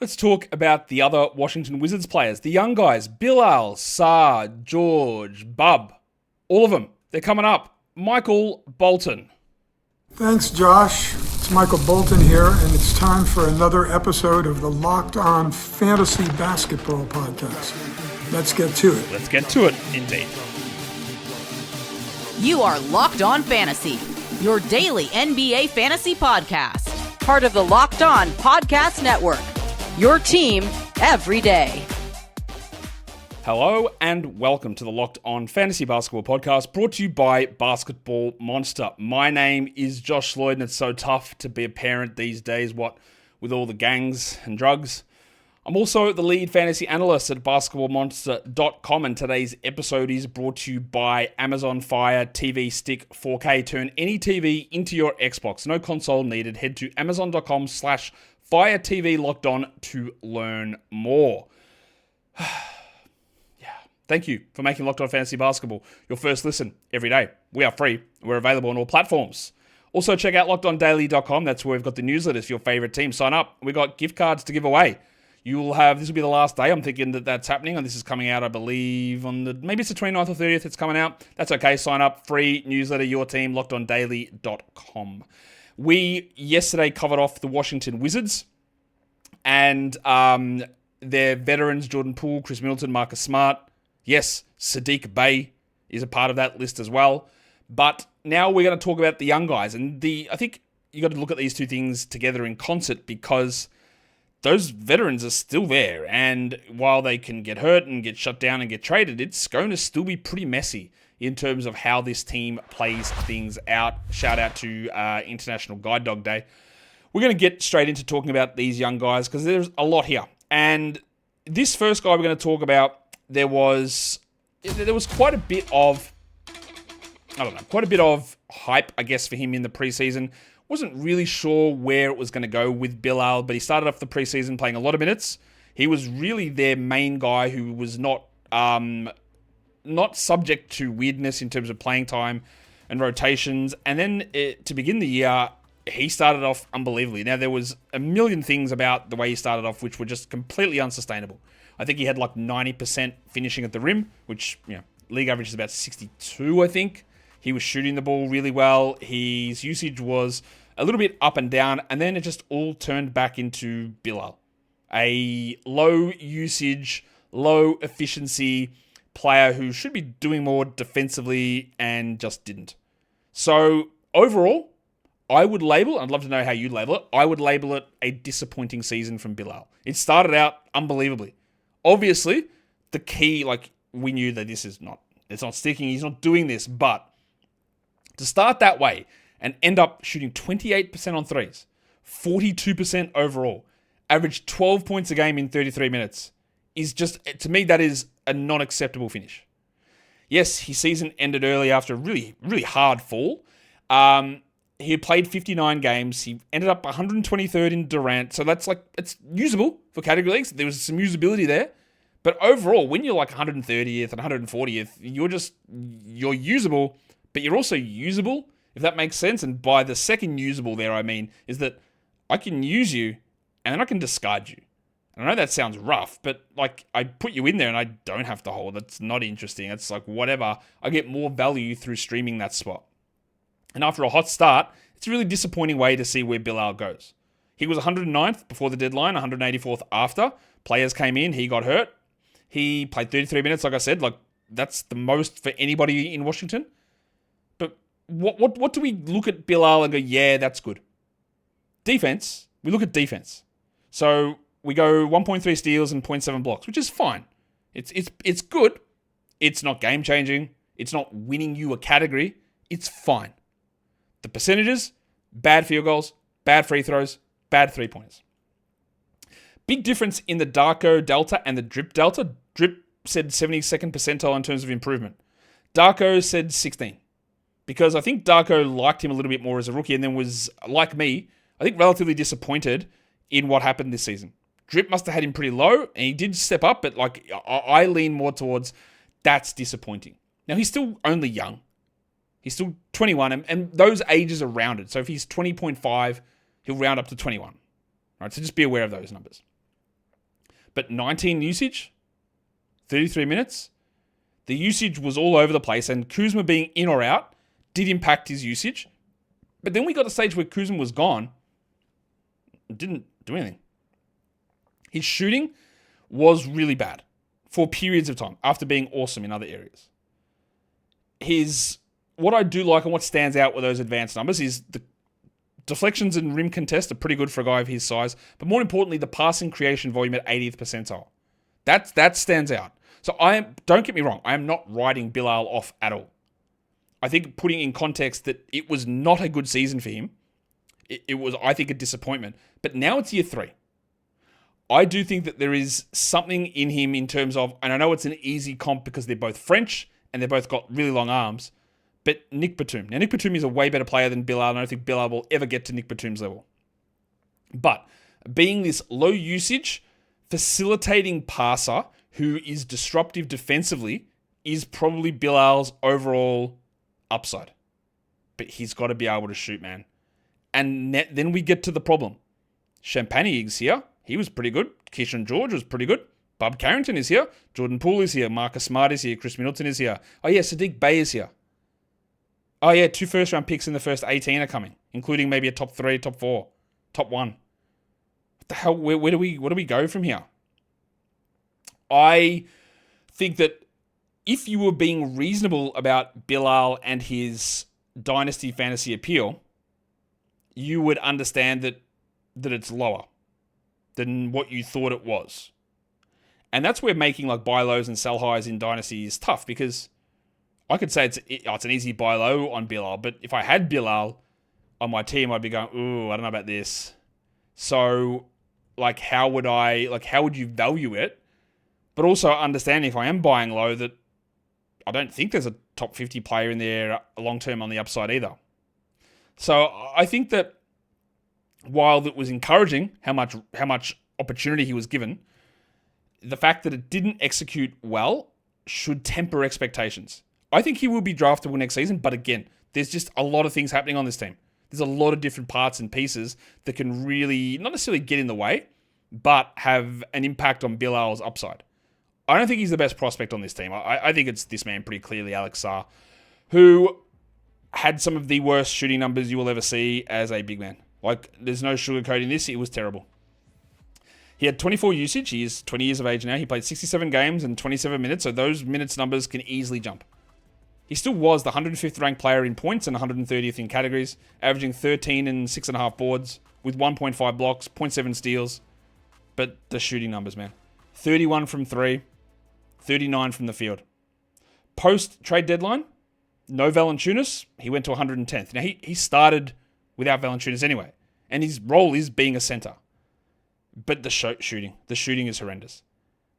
Let's talk about the other Washington Wizards players. The young guys, Bilal, Sarr, George, Bub. All of them. They're coming up. Michael Bolton. Thanks, Josh. It's Michael Bolton here, and it's time for another episode of the Locked On Fantasy Basketball Podcast. Let's get to it. Let's get to it, indeed. You are Locked On Fantasy, your daily NBA fantasy podcast. Part of the Locked On Podcast Network. Your team every day. Hello and welcome to the Locked On Fantasy Basketball Podcast, brought to you by Basketball Monster. My name is Josh Lloyd, and it's so tough to be a parent these days, what with all the gangs and drugs. I'm also the lead fantasy analyst at basketballmonster.com, and today's episode is brought to you by Amazon Fire TV Stick 4K. Turn any TV into your Xbox. No console needed. Head to amazon.com/Fire TV Locked On to learn more. Thank you for making Locked On Fantasy Basketball your first listen every day. We are free. We're available on all platforms. Also, check out lockedondaily.com. That's where we've got the newsletters for your favorite team. Sign up. We've got gift cards to give away. This will be the last day. I'm thinking that's happening, and this is coming out, I believe, maybe it's the 29th or 30th it's coming out. That's okay. Sign up. Free newsletter, your team, lockedondaily.com. We yesterday covered off the Washington Wizards and their veterans, Jordan Poole, Chris Middleton, Marcus Smart. Yes, Saddiq Bey is a part of that list as well. But now we're going to talk about the young guys. And I think you got to look at these two things together in concert, because those veterans are still there. And while they can get hurt and get shut down and get traded, it's going to still be pretty messy in terms of how this team plays things out. Shout out to International Guide Dog Day. We're going to get straight into talking about these young guys because there's a lot here. And this first guy we're going to talk about, there was quite a bit of hype, I guess, for him in the preseason. Wasn't really sure where it was going to go with Bilal, but he started off the preseason playing a lot of minutes. He was really their main guy who was not subject to weirdness in terms of playing time and rotations. And then to begin the year, he started off unbelievably. Now, there was a million things about the way he started off which were just completely unsustainable. I think he had like 90% finishing at the rim, which, league average is about 62, I think. He was shooting the ball really well. His usage was a little bit up and down, and then it just all turned back into Bilal. A low usage, low efficiency player who should be doing more defensively and just didn't. So overall, I'd love to know how you label it. I would label it a disappointing season from Bilal. It started out unbelievably. Obviously, the key, we knew that it's not sticking, he's not doing this, but to start that way and end up shooting 28% on threes, 42% overall, average 12 points a game in 33 minutes, is just, to me, that is a non-acceptable finish. Yes, his season ended early after a really, really hard fall. He had played 59 games. He ended up 123rd in Durant. So it's usable for category leagues. There was some usability there. But overall, when you're 130th and 140th, you're usable, but you're also usable, if that makes sense. And by the second usable there, I mean, is that I can use you and then I can discard you. And I know that sounds rough, but I put you in there and I don't have to hold. That's not interesting. It's whatever. I get more value through streaming that spot. And after a hot start, it's a really disappointing way to see where Bilal goes. He was 109th before the deadline, 184th after. Players came in, he got hurt. He played 33 minutes, like I said. That's the most for anybody in Washington. But what do we look at Bilal and go, yeah, that's good? Defense, we look at defense. So we go 1.3 steals and 0.7 blocks, which is fine. It's good. It's not game-changing. It's not winning you a category. It's fine. The percentages, bad field goals, bad free throws, bad three-pointers. Big difference in the Darko Delta and the Drip Delta. Drip said 72nd percentile in terms of improvement. Darko said 16. Because I think Darko liked him a little bit more as a rookie and then was, like me, I think relatively disappointed in what happened this season. Drip must have had him pretty low, and he did step up, but I lean more towards that's disappointing. Now, he's still only young. He's still 21, and those ages are rounded. So if he's 20.5, he'll round up to 21. All right, so just be aware of those numbers. but 19 usage, 33 minutes. The usage was all over the place, and Kuzma being in or out did impact his usage. But then we got to the stage where Kuzma was gone. It didn't do anything. His shooting was really bad for periods of time after being awesome in other areas. What I do like and what stands out with those advanced numbers is the deflections and rim contest are pretty good for a guy of his size, but more importantly, the passing creation volume at 80th percentile. That stands out. So don't get me wrong, I am not writing Bilal off at all. I think putting in context that it was not a good season for him. It was, I think, a disappointment. But now it's year 3. I do think that there is something in him in terms of, and I know it's an easy comp because they're both French and they've both got really long arms, but Nick Batum. Now, Nick Batum is a way better player than Bilal, and I don't think Bilal will ever get to Nick Batum's level. But being this low usage, facilitating passer who is disruptive defensively is probably Bilal's overall upside. But he's got to be able to shoot, man. And then we get to the problem. Champagnie is here. He was pretty good. Kyshawn George was pretty good. Bub Carrington is here. Jordan Poole is here. Marcus Smart is here. Chris Middleton is here. Oh, yeah, Saddiq Bey is here. Oh, yeah, 2 first-round picks in the first 18 are coming, including maybe a top 3, top 4, top 1. What the hell? Where do we go from here? I think that if you were being reasonable about Bilal and his dynasty fantasy appeal, you would understand that it's lower than what you thought it was. And that's where making like buy lows and sell highs in dynasty is tough, because I could say it's an easy buy low on Bilal, but if I had Bilal on my team, I'd be going, ooh, I don't know about this. So like how would you value it? But also understanding if I am buying low that I don't think there's a top 50 player in there long term on the upside either. So I think that while it was encouraging how much opportunity he was given, the fact that it didn't execute well should temper expectations. I think he will be draftable next season, but again, there's just a lot of things happening on this team. There's a lot of different parts and pieces that can really, not necessarily get in the way, but have an impact on Bilal's upside. I don't think he's the best prospect on this team. I think it's this man pretty clearly, Alex Sarr, who had some of the worst shooting numbers you will ever see as a big man. Like, there's no sugarcoating this. It was terrible. He had 24 usage. He is 20 years of age now. He played 67 games and 27 minutes, so those minutes numbers can easily jump. He still was the 105th ranked player in points and 130th in categories, averaging 13 and 6.5 boards with 1.5 blocks, 0.7 steals. But the shooting numbers, man. 31 from 3, 39 from the field. Post-trade deadline, no Valanciunas. He went to 110th. Now, he started without Valanciunas anyway, and his role is being a center. But the shooting is horrendous.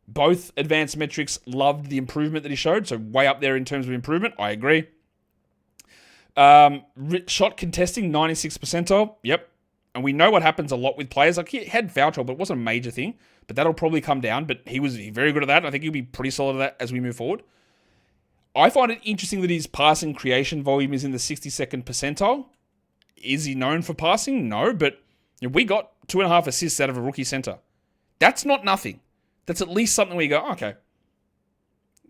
Both advanced metrics loved the improvement that he showed, so way up there in terms of improvement. I agree. Shot contesting, 96th percentile. Yep. And we know what happens a lot with players. Like, he had foul trouble, but it wasn't a major thing. But that'll probably come down. But he was very good at that. I think he'll be pretty solid at that as we move forward. I find it interesting that his passing creation volume is in the 62nd percentile. Is he known for passing? No, but we got 2.5 assists out of a rookie center. That's not nothing. That's at least something where you go, okay,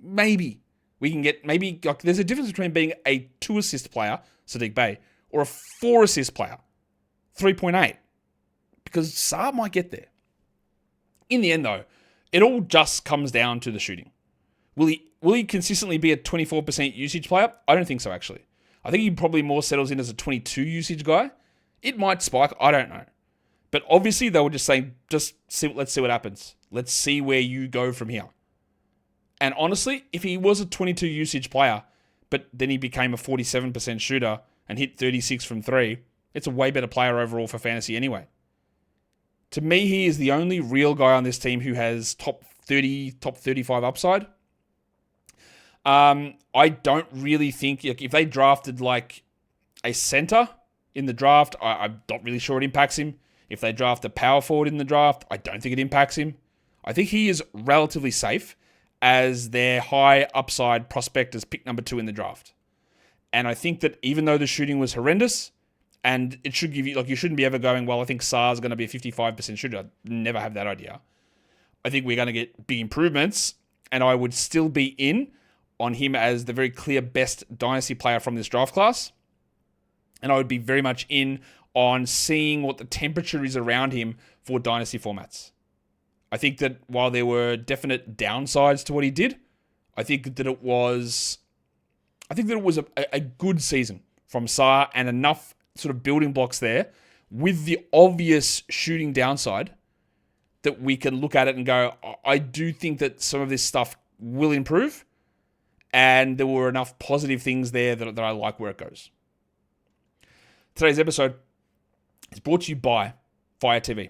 maybe we can get, like, there's a difference between being a 2-assist player, Saddiq Bey, or a 4-assist player, 3.8, because Sarr might get there. In the end, though, it all just comes down to the shooting. Will he consistently be a 24% usage player? I don't think so, actually. I think he probably more settles in as a 22 usage guy. It might spike. I don't know. But obviously, they were just saying, let's see what happens. Let's see where you go from here. And honestly, if he was a 22 usage player, but then he became a 47% shooter and hit 36 from 3, it's a way better player overall for fantasy anyway. To me, he is the only real guy on this team who has top 30, top 35 upside. I don't really think, like, if they drafted like a center in the draft, I'm not really sure it impacts him. If they draft a power forward in the draft, I don't think it impacts him. I think he is relatively safe as their high upside prospect as pick number 2 in the draft. And I think that even though the shooting was horrendous, and it should give you, like, you shouldn't be ever going, well, I think Sarr's going to be a 55% shooter. I'd never have that idea. I think we're going to get big improvements, and I would still be in on him as the very clear best dynasty player from this draft class. And I would be very much in on seeing what the temperature is around him for dynasty formats. I think that while there were definite downsides to what he did, I think that it was a good season from Sarr and enough sort of building blocks there with the obvious shooting downside that we can look at it and go, I do think that some of this stuff will improve, and there were enough positive things there that I like where it goes. Today's episode is brought to you by Fire TV.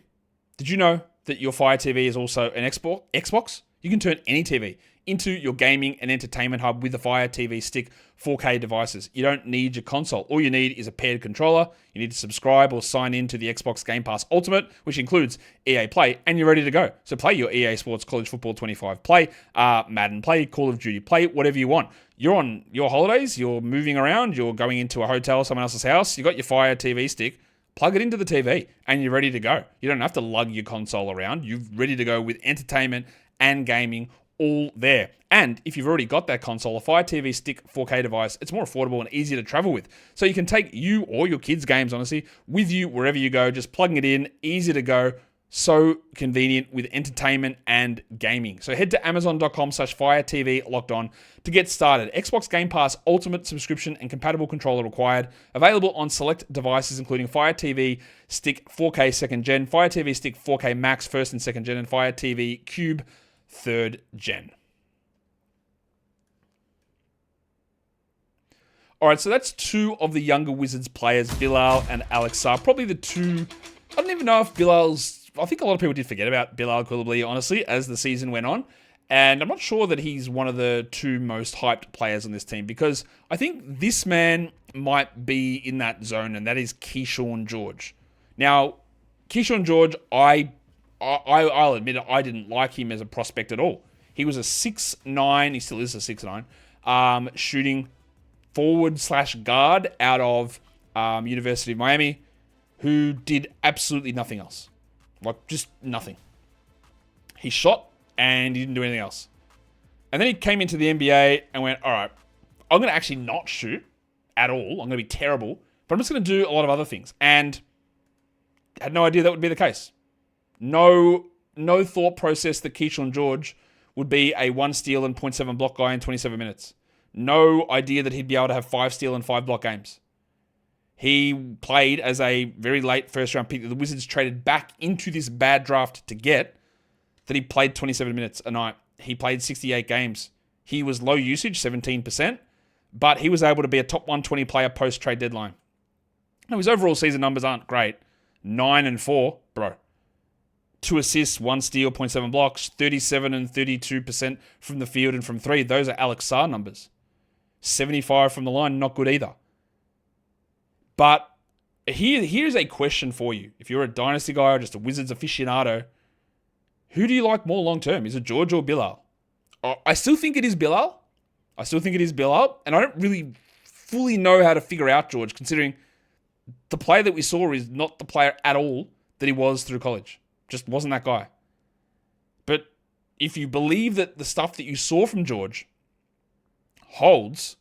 Did you know that your Fire TV is also an Xbox? You can turn any TV into your gaming and entertainment hub with the Fire TV Stick 4K devices. You don't need your console. All you need is a paired controller. You need to subscribe or sign in to the Xbox Game Pass Ultimate, which includes EA Play, and you're ready to go. So play your EA Sports College Football 25 Play, Madden Play, Call of Duty Play, whatever you want. You're on your holidays, you're moving around, you're going into a hotel, someone else's house, you got your Fire TV Stick, plug it into the TV, and you're ready to go. You don't have to lug your console around. You're ready to go with entertainment and gaming all there. And if you've already got that console, a Fire TV Stick 4K device, it's more affordable and easier to travel with. So you can take you or your kids' games, honestly, with you wherever you go, just plugging it in, easy to go, so convenient with entertainment and gaming. So head to amazon.com/Fire TV Locked On to get started. Xbox Game Pass Ultimate subscription and compatible controller required. Available on select devices including Fire TV Stick 4K 2nd Gen, Fire TV Stick 4K Max 1st and 2nd Gen, and Fire TV Cube 3rd Gen. All right, so that's two of the younger Wizards players, Bilal and Alex Sarr. Probably the two. I don't even know if I think a lot of people did forget about Bilal Coulibaly, honestly, as the season went on. And I'm not sure that he's one of the two most hyped players on this team, because I think this man might be in that zone, and that is Kyshawn George. Now, Kyshawn George, I'll admit it, I didn't like him as a prospect at all. He was a 6'9", he still is a 6'9", shooting forward/guard out of University of Miami, who did absolutely nothing else. Like, just nothing. He shot, and he didn't do anything else. And then he came into the NBA and went, all right, I'm going to actually not shoot at all. I'm going to be terrible, but I'm just going to do a lot of other things. And had no idea that would be the case. No thought process that Kyshawn George would be a 1 steal and 0.7 block guy in 27 minutes. No idea that he'd be able to have 5 steal and 5 block games. He played as a very late first-round pick that the Wizards traded back into this bad draft to get, that he played 27 minutes a night. He played 68 games. He was low usage, 17%, but he was able to be a top 120 player post-trade deadline. Now, his overall season numbers aren't great. 9-4, bro. 2 assists, 1 steal, 0.7 blocks, 37 and 32% from the field and from 3. Those are Alex Sarr numbers. 75 from the line, not good either. But here's a question for you. If you're a dynasty guy or just a Wizards aficionado, who do you like more long-term? Is it George or Bilal? I still think it is Bilal. And I don't really fully know how to figure out George, considering the player that we saw is not the player at all that he was through college. Just wasn't that guy. But if you believe that the stuff that you saw from George holds,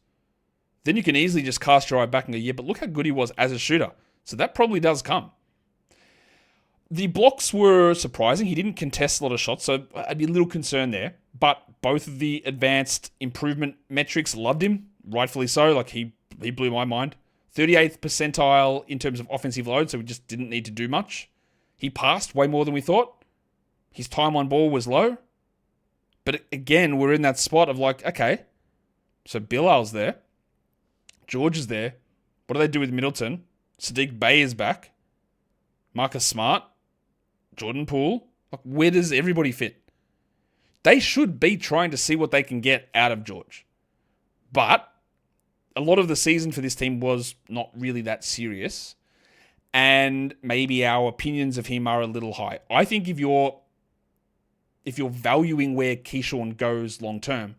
then you can easily just cast your eye back and go, yeah, but look how good he was as a shooter. So that probably does come. The blocks were surprising. He didn't contest a lot of shots, so I'd be a little concerned there. But both of the advanced improvement metrics loved him, rightfully so. Like, he blew my mind. 38th percentile in terms of offensive load, so we just didn't need to do much. He passed way more than we thought. His time on ball was low. But again, we're in that spot of like, okay, so Bilal's there. George is there. What do they do with Middleton? Sadiq Bey is back. Marcus Smart. Jordan Poole. Like, where does everybody fit? They should be trying to see what they can get out of George. But a lot of the season for this team was not really that serious. And maybe our opinions of him are a little high. I think if you're valuing where Kyshawn goes long term,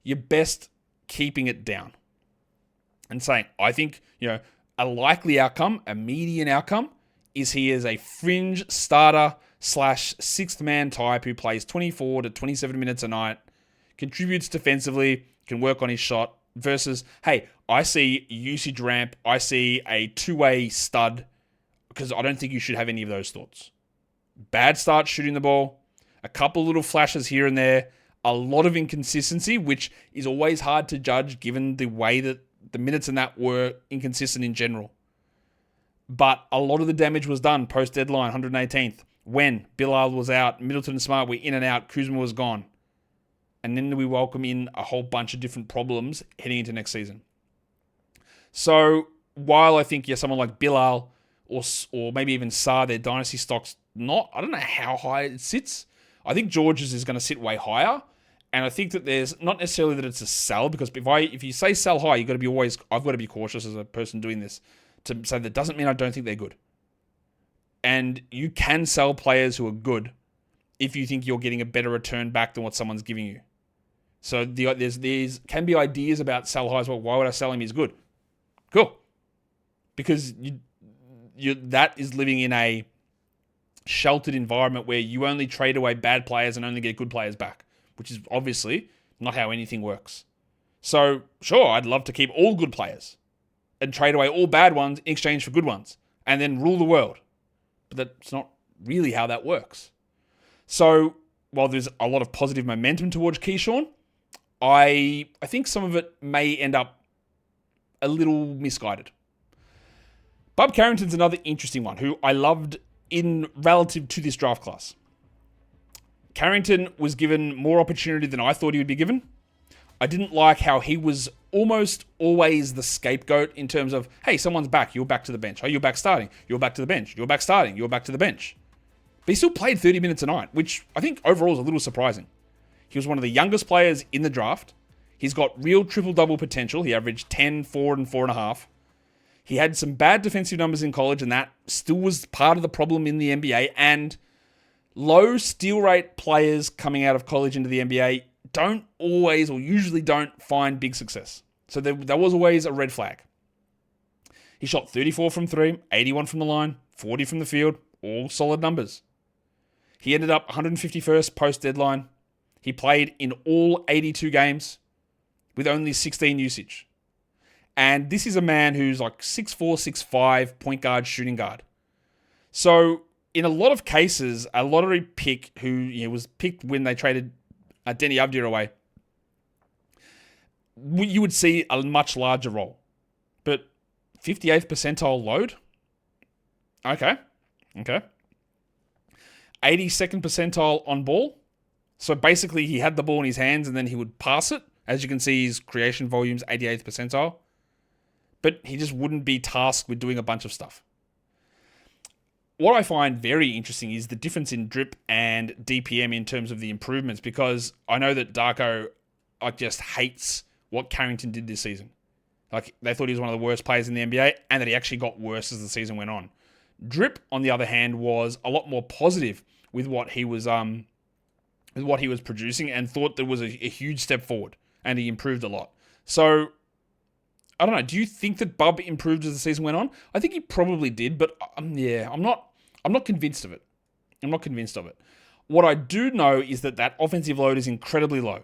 you're best keeping it down and saying, I think, a likely outcome, a median outcome, is he is a fringe starter slash sixth man type who plays 24 to 27 minutes a night, contributes defensively, can work on his shot, versus, hey, I see usage ramp, I see a two-way stud, because I don't think you should have any of those thoughts. Bad start shooting the ball, a couple little flashes here and there, a lot of inconsistency, which is always hard to judge given the way that the minutes in that were inconsistent in general. But a lot of the damage was done post-deadline, 118th, when Bilal was out, Middleton and Smart were in and out, Kuzma was gone. And then we welcome in a whole bunch of different problems heading into next season. So while I think, someone like Bilal or maybe even Sarr, their dynasty stock's I don't know how high it sits. I think George's is going to sit way higher. And I think that there's not necessarily that it's a sell, because if you say sell high, I've got to be cautious as a person doing this to say that doesn't mean I don't think they're good. And you can sell players who are good if you think you're getting a better return back than what someone's giving you. So there's can be ideas about sell high as well. Why would I sell him? He's good. Cool. Because that is living in a sheltered environment where you only trade away bad players and only get good players back, which is obviously not how anything works. So sure, I'd love to keep all good players and trade away all bad ones in exchange for good ones and then rule the world. But that's not really how that works. So while there's a lot of positive momentum towards Kyshawn, I think some of it may end up a little misguided. Bub Carrington's another interesting one who I loved in relative to this draft class. Carrington was given more opportunity than I thought he would be given. I didn't like how he was almost always the scapegoat in terms of, hey, someone's back, you're back to the bench. Oh, you're back starting, you're back to the bench. You're back starting, you're back to the bench. But he still played 30 minutes a night, which I think overall is a little surprising. He was one of the youngest players in the draft. He's got real triple-double potential. He averaged 10, 4, and 4.5. He had some bad defensive numbers in college, and that still was part of the problem in the NBA. And low steal rate players coming out of college into the NBA don't always or usually don't find big success. So there was always a red flag. He shot 34 from 3, 81 from the line, 40 from the field, all solid numbers. He ended up 151st post-deadline. He played in all 82 games with only 16 usage. And this is a man who's like 6'4", 6'5", point guard, shooting guard. So in a lot of cases, a lottery pick who was picked when they traded Denny Avdija away, you would see a much larger role. But 58th percentile load? Okay. 82nd percentile on ball. So basically he had the ball in his hands and then he would pass it. As you can see, his creation volume's 88th percentile. But he just wouldn't be tasked with doing a bunch of stuff. What I find very interesting is the difference in drip and DPM in terms of the improvements, because I know that Darko just hates what Carrington did this season. They thought he was one of the worst players in the NBA, and that he actually got worse as the season went on. Drip, on the other hand, was a lot more positive with what he was producing, and thought there was a huge step forward, and he improved a lot. So I don't know. Do you think that Bub improved as the season went on? I think he probably did, but I'm not convinced of it. What I do know is that offensive load is incredibly low,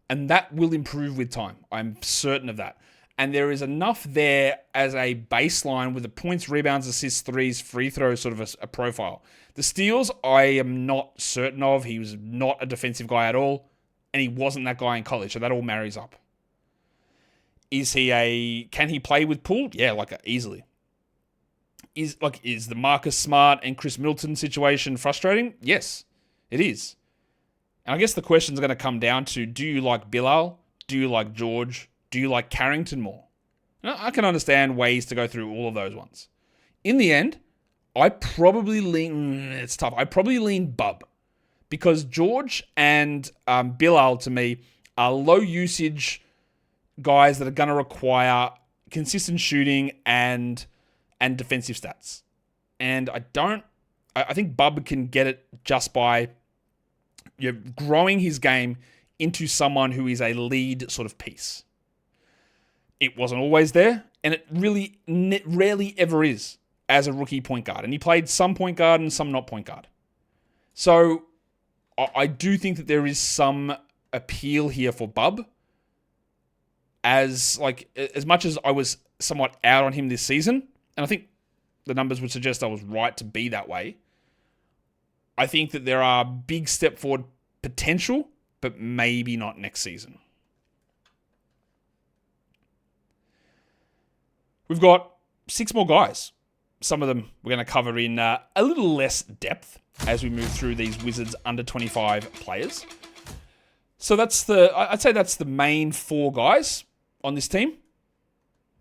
and that will improve with time. I'm certain of that. And there is enough there as a baseline with the points, rebounds, assists, threes, free throws, sort of a profile. The steals, I am not certain of. He was not a defensive guy at all, and he wasn't that guy in college, so that all marries up. Can he play with Poole? Yeah, easily. Is the Marcus Smart and Chris Middleton situation frustrating? Yes, it is. And I guess the question's going to come down to, do you like Bilal? Do you like George? Do you like Carrington more? Now, I can understand ways to go through all of those ones. In the end, I probably lean Bub, because George and Bilal, to me, are low usage guys that are going to require consistent shooting and defensive stats. And I think Bub can get it just by growing his game into someone who is a lead sort of piece. It wasn't always there, and it really rarely ever is as a rookie point guard. And he played some point guard and some not point guard. So I do think that there is some appeal here for Bub. As much as I was somewhat out on him this season, and I think the numbers would suggest I was right to be that way, I think that there are big step forward potential, but maybe not next season. We've got 6 more guys. Some of them we're going to cover in a little less depth as we move through these Wizards under 25 players. So I'd say that's the main 4 guys on this team.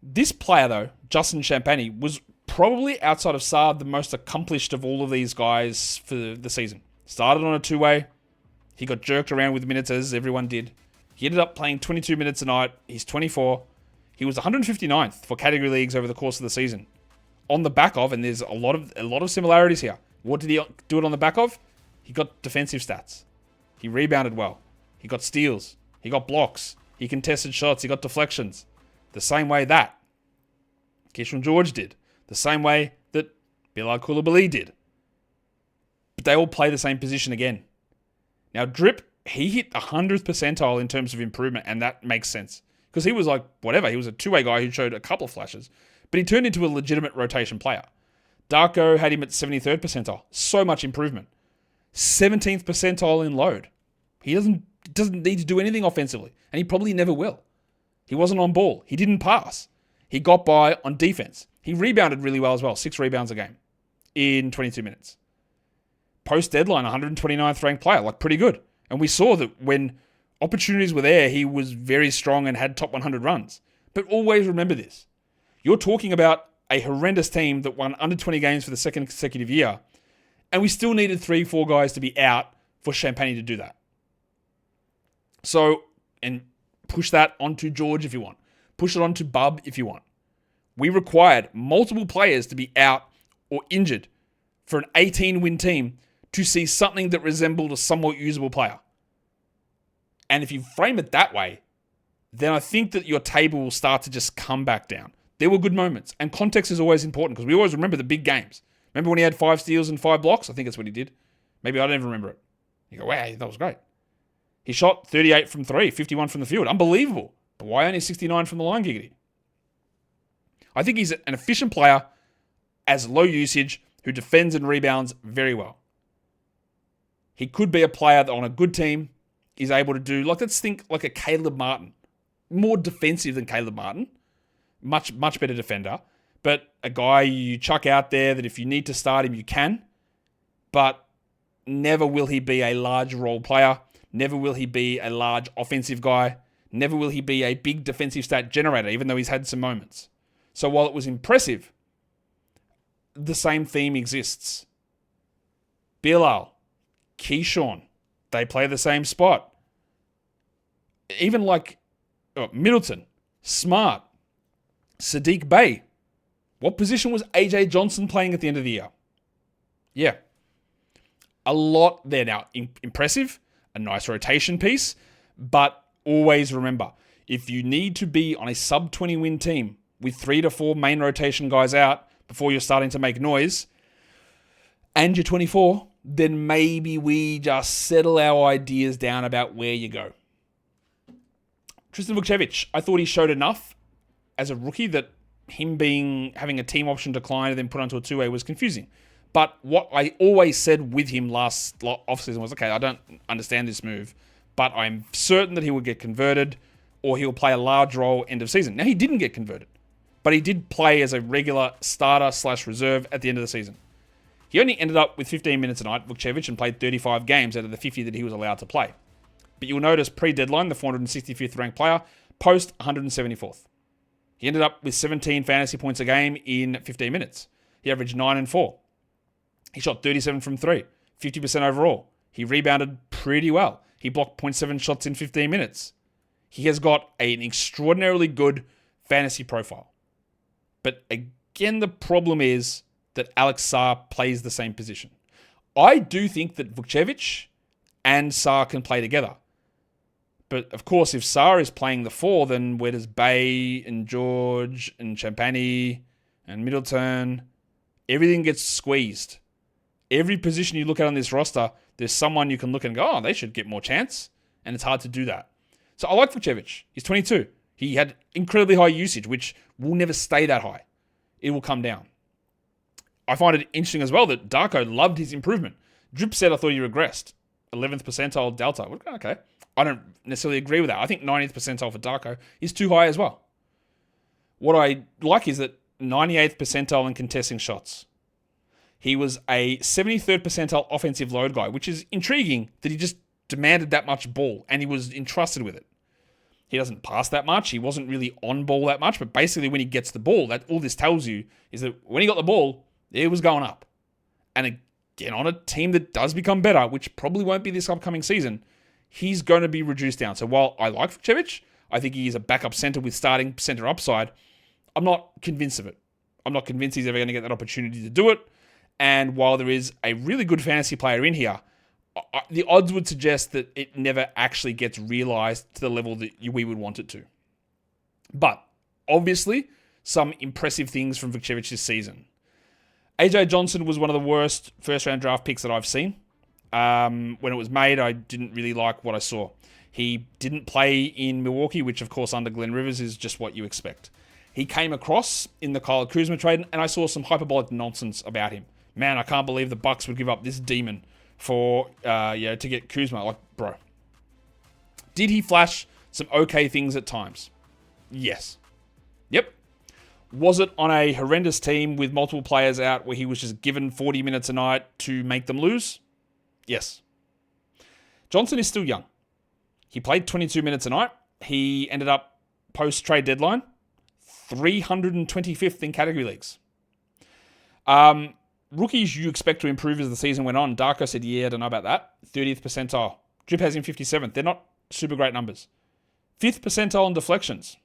This player, though, Justin Champagnie, was probably, outside of Sarr, the most accomplished of all of these guys for the season. Started on a 2-way. He got jerked around with minutes, as everyone did. He ended up playing 22 minutes a night. He's 24. He was 159th for category leagues over the course of the season. On the back of, and there's a lot of similarities here. What did he do it on the back of? He got defensive stats. He rebounded well. He got steals. He got blocks. He contested shots. He got deflections. The same way that Kyshawn George did. The same way that Bilal Coulibaly did. But they all play the same position again. Now, Drip, he hit the 100th percentile in terms of improvement, and that makes sense. Because he was like, whatever, he was a 2-way guy who showed a couple of flashes. But he turned into a legitimate rotation player. Darko had him at 73rd percentile. So much improvement. 17th percentile in load. He doesn't need to do anything offensively, and he probably never will. He wasn't on ball. He didn't pass. He got by on defense. He rebounded really well as well. 6 rebounds a game in 22 minutes. Post-deadline, 129th ranked player. Like, pretty good. And we saw that when opportunities were there, he was very strong and had top 100 runs. But always remember this. You're talking about a horrendous team that won under 20 games for the second consecutive year, and we still needed 3-4 guys to be out for Champagnie to do that. So, and push that onto George if you want. Push it onto Bub if you want. We required multiple players to be out or injured for an 18-win team to see something that resembled a somewhat usable player. And if you frame it that way, then I think that your table will start to just come back down. There were good moments, and context is always important because we always remember the big games. Remember when he had 5 steals and 5 blocks? I think that's what he did. Maybe I don't even remember it. You go, wow, that was great. He shot 38 from 3, 51 from the field. Unbelievable. But why only 69 from the line, giggity? I think he's an efficient player as low usage who defends and rebounds very well. He could be a player that on a good team is able to do, like, let's think like a Caleb Martin. More defensive than Caleb Martin. Much better defender. But a guy you chuck out there that if you need to start him, you can. But never will he be a large role player. Never will he be a large offensive guy. Never will he be a big defensive stat generator, even though he's had some moments. So while it was impressive, the same theme exists. Bilal, Kyshawn, they play the same spot. Even like Middleton, Smart, Sadiq Bey. What position was AJ Johnson playing at the end of the year? Yeah. A lot there now. Impressive, a nice rotation piece, but always remember, if you need to be on a sub-20 win team with 3 to 4 main rotation guys out before you're starting to make noise, and you're 24, then maybe we just settle our ideas down about where you go. Tristan Vukcevic, I thought he showed enough as a rookie that him having a team option decline and then put onto a 2-way was confusing. But what I always said with him last offseason was, okay, I don't understand this move, but I'm certain that he will get converted or he'll play a large role end of season. Now, he didn't get converted, but he did play as a regular starter/reserve at the end of the season. He only ended up with 15 minutes a night, Vukcevic, and played 35 games out of the 50 that he was allowed to play. But you'll notice pre-deadline, the 465th ranked player, post 174th. He ended up with 17 fantasy points a game in 15 minutes. He averaged 9 and 4. He shot 37 from 3, 50% overall. He rebounded pretty well. He blocked 0.7 shots in 15 minutes. He has got an extraordinarily good fantasy profile. But again, the problem is that Alex Sarr plays the same position. I do think that Vukcevic and Sarr can play together. But of course, if Sarr is playing the 4, then where does Bey and George and Champagnie and Middleton, everything gets squeezed. Every position you look at on this roster, there's someone you can look and go, oh, they should get more chance. And it's hard to do that. So I like Vukcevic. He's 22. He had incredibly high usage, which will never stay that high. It will come down. I find it interesting as well that Darko loved his improvement. Drip said I thought he regressed. 11th percentile Delta. Okay. I don't necessarily agree with that. I think 90th percentile for Darko is too high as well. What I like is that 98th percentile in contesting shots. He was a 73rd percentile offensive load guy, which is intriguing that he just demanded that much ball and he was entrusted with it. He doesn't pass that much. He wasn't really on ball that much, but basically when he gets the ball, that all this tells you is that when he got the ball, it was going up. And again, on a team that does become better, which probably won't be this upcoming season, he's going to be reduced down. So while I like Vukcevic, I think he is a backup center with starting center upside, I'm not convinced of it. I'm not convinced he's ever going to get that opportunity to do it. And while there is a really good fantasy player in here, the odds would suggest that it never actually gets realized to the level that we would want it to. But obviously, some impressive things from Vukcevic this season. AJ Johnson was one of the worst first-round draft picks that I've seen. When it was made, I didn't really like what I saw. He didn't play in Milwaukee, which of course under Glenn Rivers is just what you expect. He came across in the Kyle Kuzma trade, and I saw some hyperbolic nonsense about him. Man, I can't believe the Bucks would give up this demon for to get Kuzma. Like, bro. Did he flash some okay things at times? Yes. Yep. Was it on a horrendous team with multiple players out where he was just given 40 minutes a night to make them lose? Yes. Johnson is still young. He played 22 minutes a night. He ended up post-trade deadline 325th in category leagues. Rookies you expect to improve as the season went on. Darko said, yeah, I don't know about that. 30th percentile. Drip has him 57th. They're not super great numbers. 5th percentile in deflections.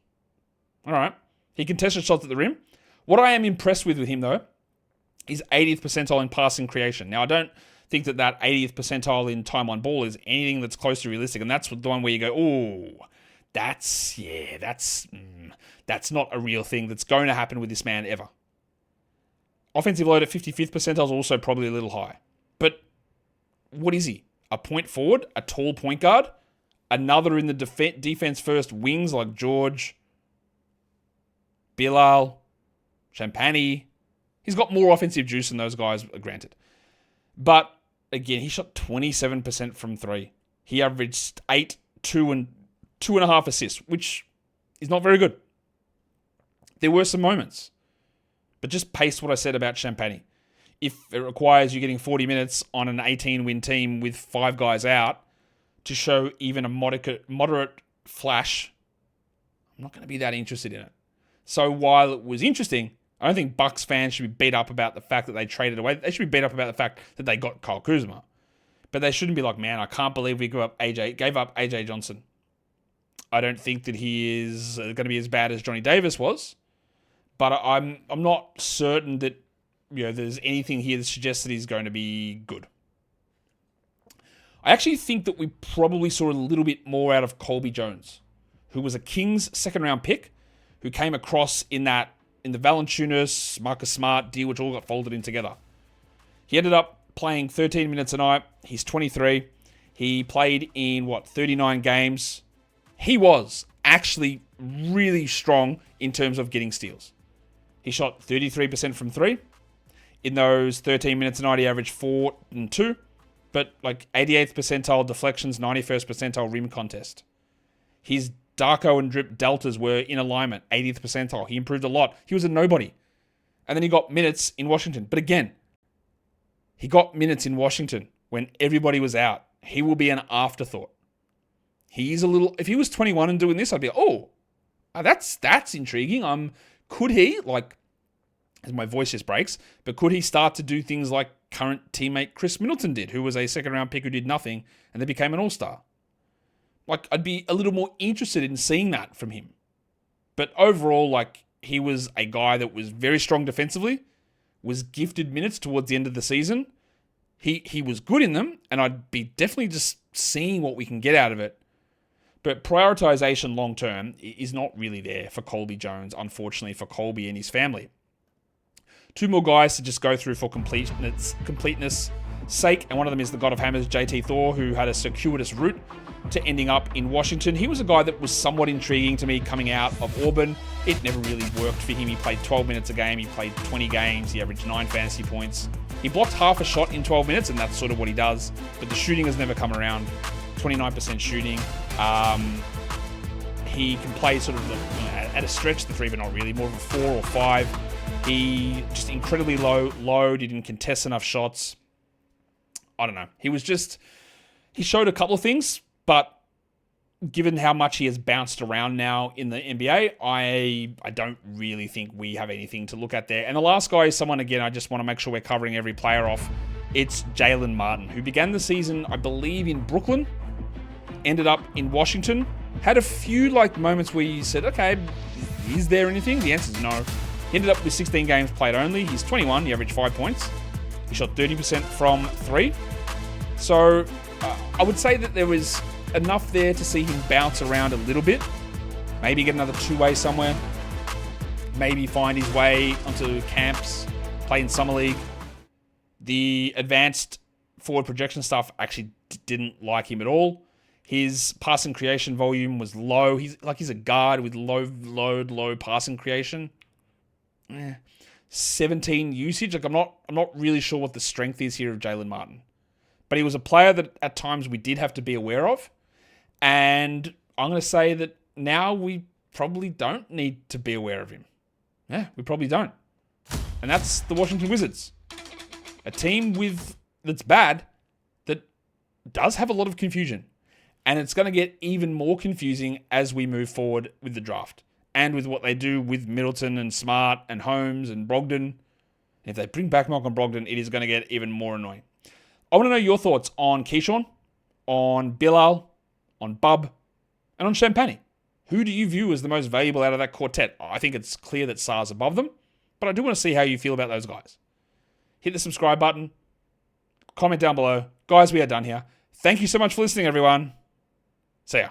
All right. He contested shots at the rim. What I am impressed with him, though, is 80th percentile in passing creation. Now, I don't think that 80th percentile in time on ball is anything that's close to realistic. And that's the one where you go, oh, that's not a real thing that's going to happen with this man ever. Offensive load at 55th percentile is also probably a little high. But what is he? A point forward? A tall point guard? Another in the defense first wings like George, Bilal, Champagnie. He's got more offensive juice than those guys, granted. But again, he shot 27% from three. He averaged 8, 2, and 2.5 assists, which is not very good. There were some moments. But just pace what I said about Champagnie. If it requires you getting 40 minutes on an 18-win team with 5 guys out to show even a moderate flash, I'm not going to be that interested in it. So while it was interesting, I don't think Bucks fans should be beat up about the fact that they traded away. They should be beat up about the fact that they got Kyle Kuzma. But they shouldn't be like, man, I can't believe we gave up AJ Johnson. I don't think that he is going to be as bad as Johnny Davis was. But I'm not certain that there's anything here that suggests that he's going to be good. I actually think that we probably saw a little bit more out of Colby Jones, who was a Kings second-round pick, who came across in the Valanciunas, Marcus Smart deal, which all got folded in together. He ended up playing 13 minutes a night. He's 23. He played in, 39 games. He was actually really strong in terms of getting steals. He shot 33% from three. In those 13 minutes a night, he averaged 4 and 2. But 88th percentile deflections, 91st percentile rim contest. His Darko and Drip deltas were in alignment, 80th percentile. He improved a lot. He was a nobody. And then he got minutes in Washington. But again, he got minutes in Washington when everybody was out. He will be an afterthought. If he was 21 and doing this, I'd be that's intriguing. Could he, as my voice just breaks, but could he start to do things like current teammate Chris Middleton did, who was a second-round pick who did nothing and then became an all-star? I'd be a little more interested in seeing that from him. But overall, he was a guy that was very strong defensively, was gifted minutes towards the end of the season. He was good in them, and I'd be definitely just seeing what we can get out of it. But prioritization long-term is not really there for Colby Jones, unfortunately for Colby and his family. Two more guys to just go through for completeness sake, and one of them is the God of Hammers, JT Thor, who had a circuitous route to ending up in Washington. He was a guy that was somewhat intriguing to me coming out of Auburn. It never really worked for him. He played 12 minutes a game. He played 20 games. He averaged 9 fantasy points. He blocked half a shot in 12 minutes, and that's sort of what he does. But the shooting has never come around. 29% shooting. He can play sort of at a stretch, the 3, but not really. More of a 4 or 5. He just incredibly low. He didn't contest enough shots. I don't know. He showed a couple of things, but given how much he has bounced around now in the NBA, I don't really think we have anything to look at there. And the last guy is someone, again, I just want to make sure we're covering every player off. It's Jalen Martin, who began the season, I believe, in Brooklyn, ended up in Washington, had a few moments where you said, okay, is there anything? The answer is no. He ended up with 16 games played only. He's 21. He averaged 5 points. He shot 30% from 3. So I would say that there was enough there to see him bounce around a little bit. Maybe get another 2-way somewhere. Maybe find his way onto camps, play in Summer League. The advanced forward projection stuff actually didn't like him at all. His passing creation volume was low. He's a guard with low passing creation. 17 usage. I'm not really sure what the strength is here of Jalen Martin. But he was a player that at times we did have to be aware of. And I'm going to say that now we probably don't need to be aware of him. Yeah, we probably don't. And that's the Washington Wizards. A team that's bad, that does have a lot of confusion. And it's going to get even more confusing as we move forward with the draft. And with what they do with Middleton and Smart and Holmes and Brogdon. If they bring back Malcolm Brogdon, it is going to get even more annoying. I want to know your thoughts on Kyshawn, on Bilal, on Bub, and on Champagnie. Who do you view as the most valuable out of that quartet? I think it's clear that Sarr's above them, but I do want to see how you feel about those guys. Hit the subscribe button. Comment down below. Guys, we are done here. Thank you so much for listening, everyone. See ya.